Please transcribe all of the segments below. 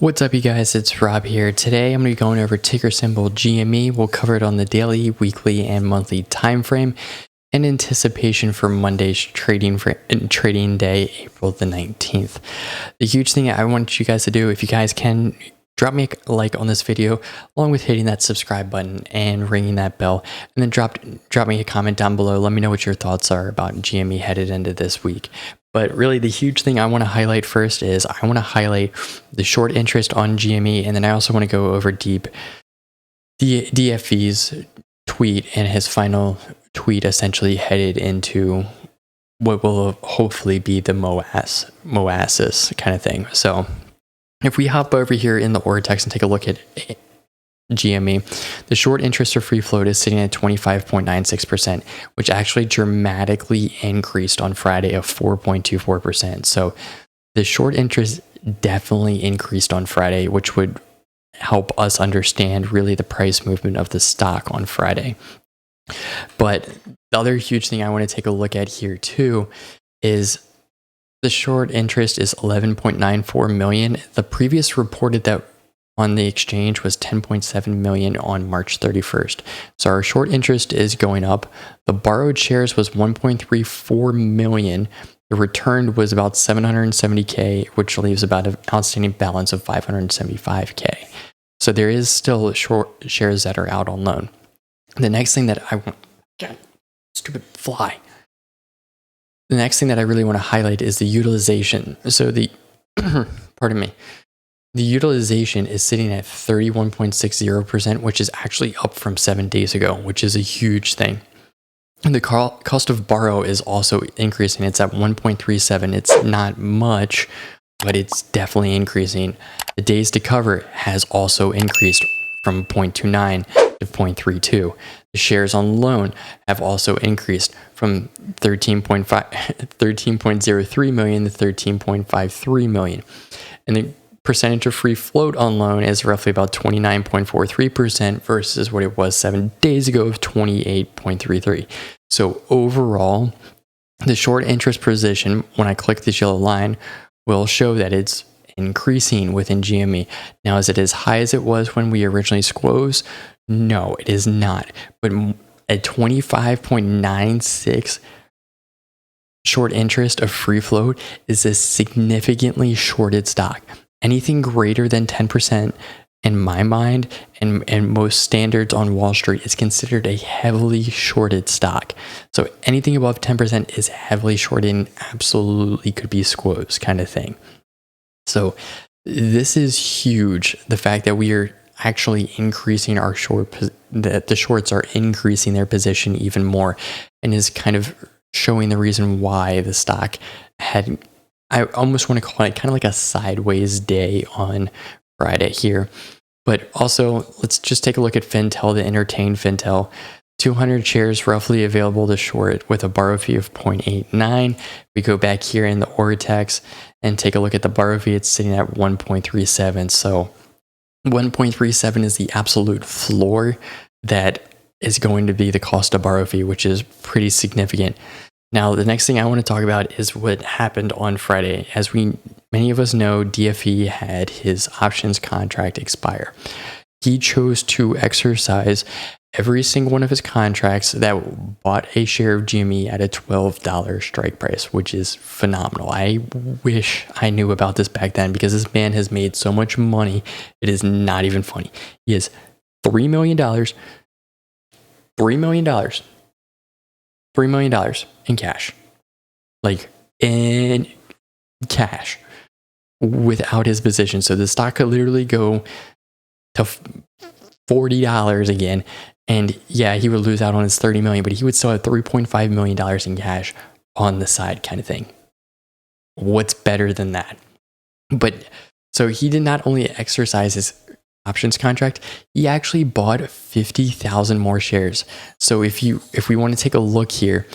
What's up, you guys? It's Rob here. Today I'm going to be going over ticker symbol GME. We'll cover it on the daily, weekly, and monthly time frame in anticipation for Monday's trading day, April the 19th. The huge thing I want you guys to do, if you guys can, drop me a like on this video, along with hitting that subscribe button and ringing that bell, and then drop me a comment down below. Let me know what your thoughts are about GME headed into this week. But really, the huge thing I want to highlight first is I want to highlight the short interest on GME, and then I also want to go over deep DFV's tweet and his final tweet, essentially headed into what will hopefully be the molasses kind of thing. So if we hop over here in the order text and take a look at GME, the short interest or free float is sitting at 25.96%, which actually dramatically increased on Friday of 4.24%. So the short interest definitely increased on Friday, which would help us understand really the price movement of the stock on Friday. But the other huge thing I want to take a look at here too is the short interest is 11.94 million. The previous reported that on the exchange was 10.7 million on March 31st. So our short interest is going up. The borrowed shares was 1.34 million. The returned was about 770K, which leaves about an outstanding balance of 575K. So there is still short shares that are out on loan. The next thing that I want, God, stupid fly. The next thing that I really want to highlight is the utilization. So the, pardon me, the utilization is sitting at 31.60%, which is actually up from 7 days ago, which is a huge thing. And the cost of borrow is also increasing. It's at 1.37. It's not much, but it's definitely increasing. The days to cover has also increased from 0.29 to 0.32. The shares on loan have also increased from 13.03 million to 13.53 million. And the percentage of free float on loan is roughly about 29.43% versus what it was 7 days ago of 28.33. So overall, the short interest position, when I click this yellow line, will show that it's increasing within GME. Now, is it as high as it was when we originally squoze? No, it is not. But at 25.96 short interest of free float is a significantly shorted stock. Anything greater than 10% in my mind and most standards on Wall Street is considered a heavily shorted stock. So anything above 10% is heavily shorted and absolutely could be squoze kind of thing. So this is huge. The fact that we are actually increasing our that the shorts are increasing their position even more, and is kind of showing the reason why the stock had, I almost want to call it kind of like a sideways day on Friday here. But also, let's just take a look at Fintel, the entertain Fintel. 200 shares roughly available to short with a borrow fee of 0.89. We go back here in the order text and take a look at the borrow fee. It's sitting at 1.37. So 1.37 is the absolute floor that is going to be the cost of borrow fee, which is pretty significant. Now, the next thing I want to talk about is what happened on Friday. As many of us know, DFV had his options contract expire. He chose to exercise every single one of his contracts that bought a share of GME at a $12 strike price, which is phenomenal. I wish I knew about this back then, because this man has made so much money. It is not even funny. He has $3 million in cash, like in cash, without his position. So the stock could literally go to $40 again, and yeah, he would lose out on his $30 million, but he would still have $3.5 million in cash on the side, kind of thing. What's better than that? But so he did not only exercise his options contract, he actually bought 50,000 more shares. So if we want to take a look here,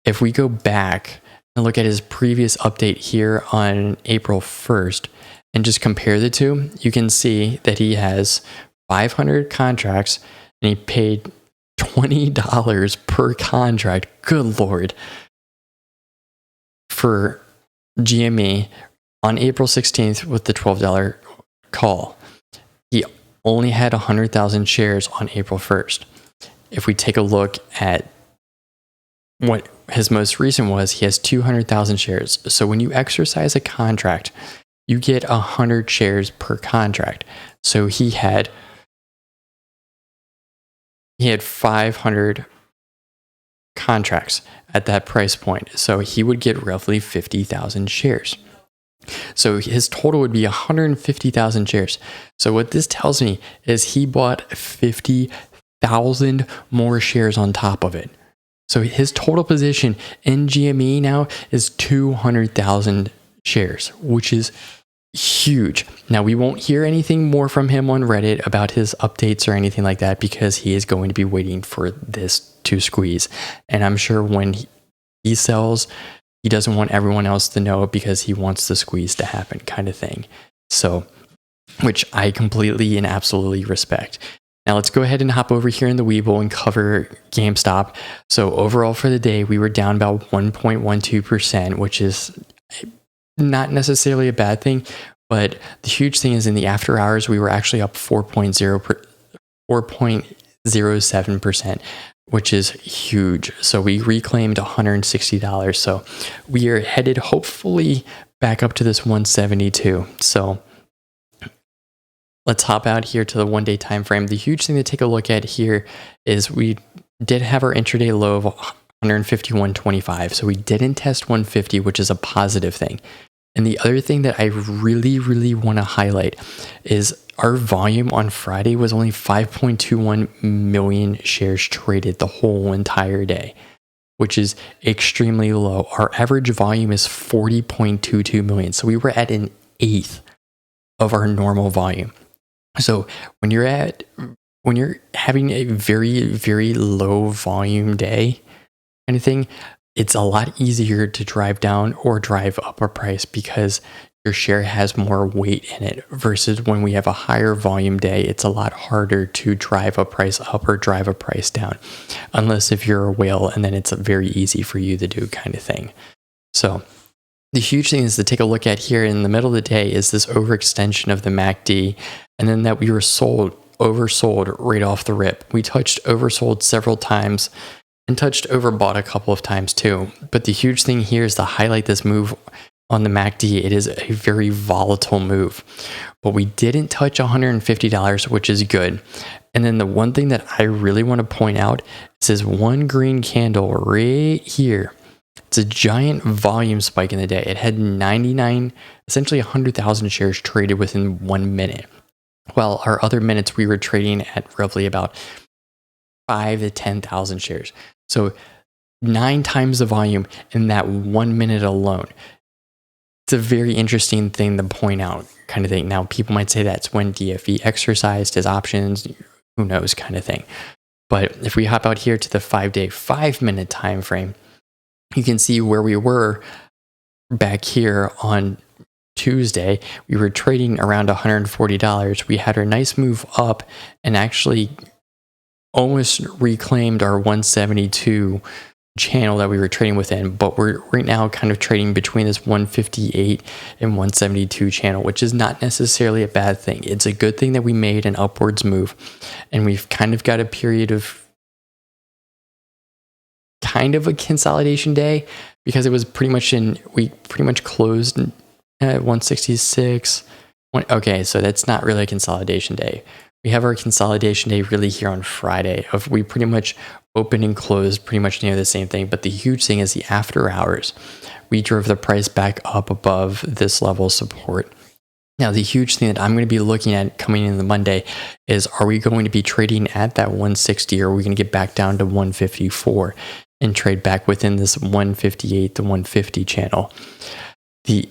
if we go back and look at his previous update here on April 1st and just compare the two, you can see that he has 500 contracts and he paid $20 per contract. Good Lord. For GME on April 16th with the $12 call. He only had 100,000 shares on April 1st. If we take a look at what his most recent was, he has 200,000 shares. So when you exercise a contract, you get 100 shares per contract. So he had 500 contracts at that price point. So he would get roughly 50,000 shares. So his total would be 150,000 shares. So what this tells me is he bought 50,000 more shares on top of it. So his total position in GME now is 200,000 shares, which is huge. Now, we won't hear anything more from him on Reddit about his updates or anything like that because he is going to be waiting for this to squeeze. And I'm sure when he sells, he doesn't want everyone else to know because he wants the squeeze to happen, kind of thing. So, which I completely and absolutely respect. Now let's go ahead and hop over here in the Webull and cover GameStop. So overall for the day, we were down about 1.12%, which is not necessarily a bad thing, but the huge thing is in the after hours, we were actually up 4.07%, which is huge. So we reclaimed $160. So we are headed hopefully back up to this 172. So let's hop out here to the 1 day time frame. The huge thing to take a look at here is we did have our intraday low of 151.25. So we didn't test 150, which is a positive thing. And the other thing that I really, really want to highlight is our volume on Friday was only 5.21 million shares traded the whole entire day, which is extremely low. Our average volume is 40.22 million. So we were at an eighth of our normal volume. So when you're having a very, very low volume day kind of thing, it's a lot easier to drive down or drive up a price because your share has more weight in it versus when we have a higher volume day, it's a lot harder to drive a price up or drive a price down, unless if you're a whale and then it's very easy for you to do kind of thing. So the huge thing is to take a look at here in the middle of the day is this overextension of the MACD, and then that we were oversold right off the rip. We touched oversold several times and touched overbought a couple of times too. But the huge thing here is to highlight this move on the MACD. It is a very volatile move, but we didn't touch $150, which is good. And then the one thing that I really want to point out is this one green candle right here. It's a giant volume spike in the day. It had 99, essentially 100,000 shares traded within 1 minute. Well, our other minutes we were trading at roughly about 5 to 10,000 shares. So 9 times the volume in that 1 minute alone. It's a very interesting thing to point out kind of thing. Now, people might say that's when DFV exercised his options, who knows kind of thing. But if we hop out here to the 5-day, 5-minute time frame, you can see where we were back here on Tuesday. We were trading around $140. We had a nice move up and actually almost reclaimed our 172 channel that we were trading within, but we're right now kind of trading between this 158 and 172 channel, which is not necessarily a bad thing. It's a good thing that we made an upwards move, and we've kind of got a period of kind of a consolidation day because it was we pretty much closed at 166. Okay, so that's not really a consolidation day. We have our consolidation day really here on Friday of we pretty much opened and closed pretty much near the same thing. But the huge thing is the after hours. We drove the price back up above this level of support. Now, the huge thing that I'm going to be looking at coming in the Monday is, are we going to be trading at that 160 or are we going to get back down to 154 and trade back within this 158 to 150 channel? The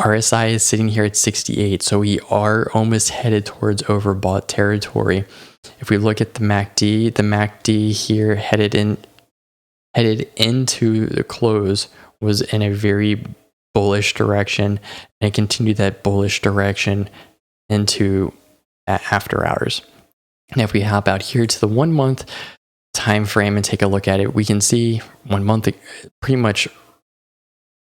RSI is sitting here at 68, so we are almost headed towards overbought territory. If we look at the MACD here headed into the close was in a very bullish direction, and it continued that bullish direction into after hours. And if we hop out here to the 1 month time frame and take a look at it, we can see 1 month pretty much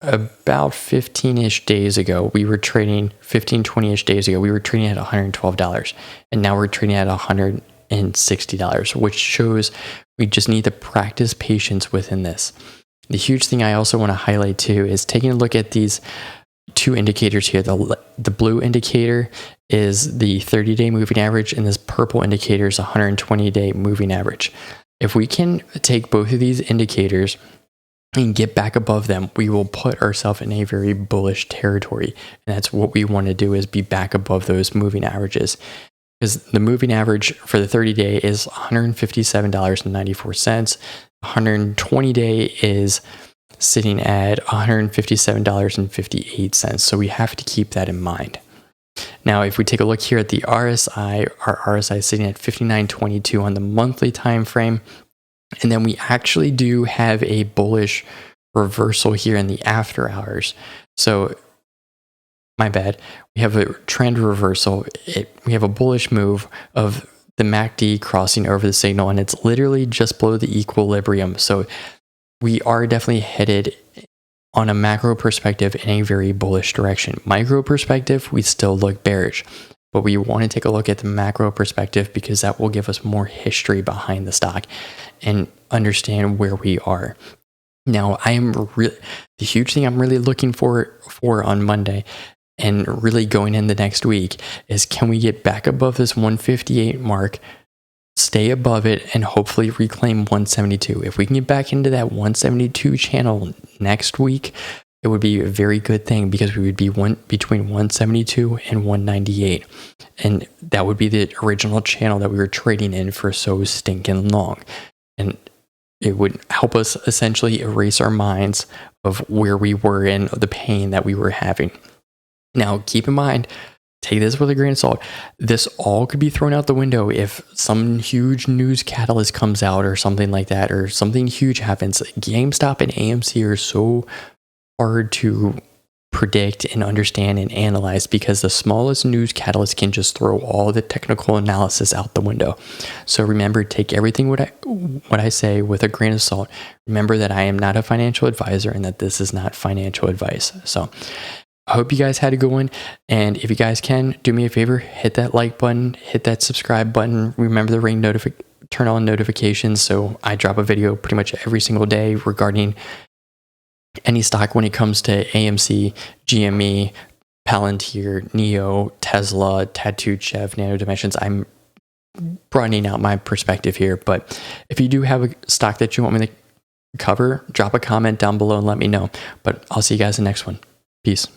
about 15-ish days ago, we were trading 20-ish days ago, we were trading at $112. And now we're trading at $160, which shows we just need to practice patience within this. The huge thing I also want to highlight too is taking a look at these two indicators here. The blue indicator is the 30-day moving average, and this purple indicator is 120-day moving average. If we can take both of these indicators and get back above them, we will put ourselves in a very bullish territory. And that's what we want to do, is be back above those moving averages. Because the moving average for the 30-day is $157.94. 120-day is sitting at $157.58. So we have to keep that in mind. Now, if we take a look here at the RSI, our RSI is sitting at 59.22 on the monthly time frame. And then we actually do have a bullish reversal here in the after hours. So, my bad, we have a trend reversal. We have a bullish move of the MACD crossing over the signal, and it's literally just below the equilibrium. So we are definitely headed on a macro perspective in a very bullish direction. Micro perspective, we still look bearish, but we want to take a look at the macro perspective because that will give us more history behind the stock and understand where we are. Now, the huge thing I'm really looking for on Monday and really going in the next week is, can we get back above this 158 mark, stay above it, and hopefully reclaim 172. If we can get back into that 172 channel next week, it would be a very good thing, because we would be between 172 and 198. And that would be the original channel that we were trading in for so stinking long. And it would help us essentially erase our minds of where we were and the pain that we were having. Now, keep in mind, take this with a grain of salt. This all could be thrown out the window if some huge news catalyst comes out or something like that, or something huge happens. GameStop and AMC are so hard to predict and understand and analyze, because the smallest news catalyst can just throw all the technical analysis out the window. So remember, take everything what I say with a grain of salt. Remember that I am not a financial advisor and that this is not financial advice. So I hope you guys had a good one. And if you guys can, do me a favor, hit that like button, hit that subscribe button. Remember the ring turn on notifications, so I drop a video pretty much every single day regarding any stock when it comes to AMC, GME, Palantir, NEO, Tesla, Tattooed Chef, Nano Dimensions. I'm broadening out my perspective here, but if you do have a stock that you want me to cover, drop a comment down below and let me know. But I'll see you guys in the next one. Peace.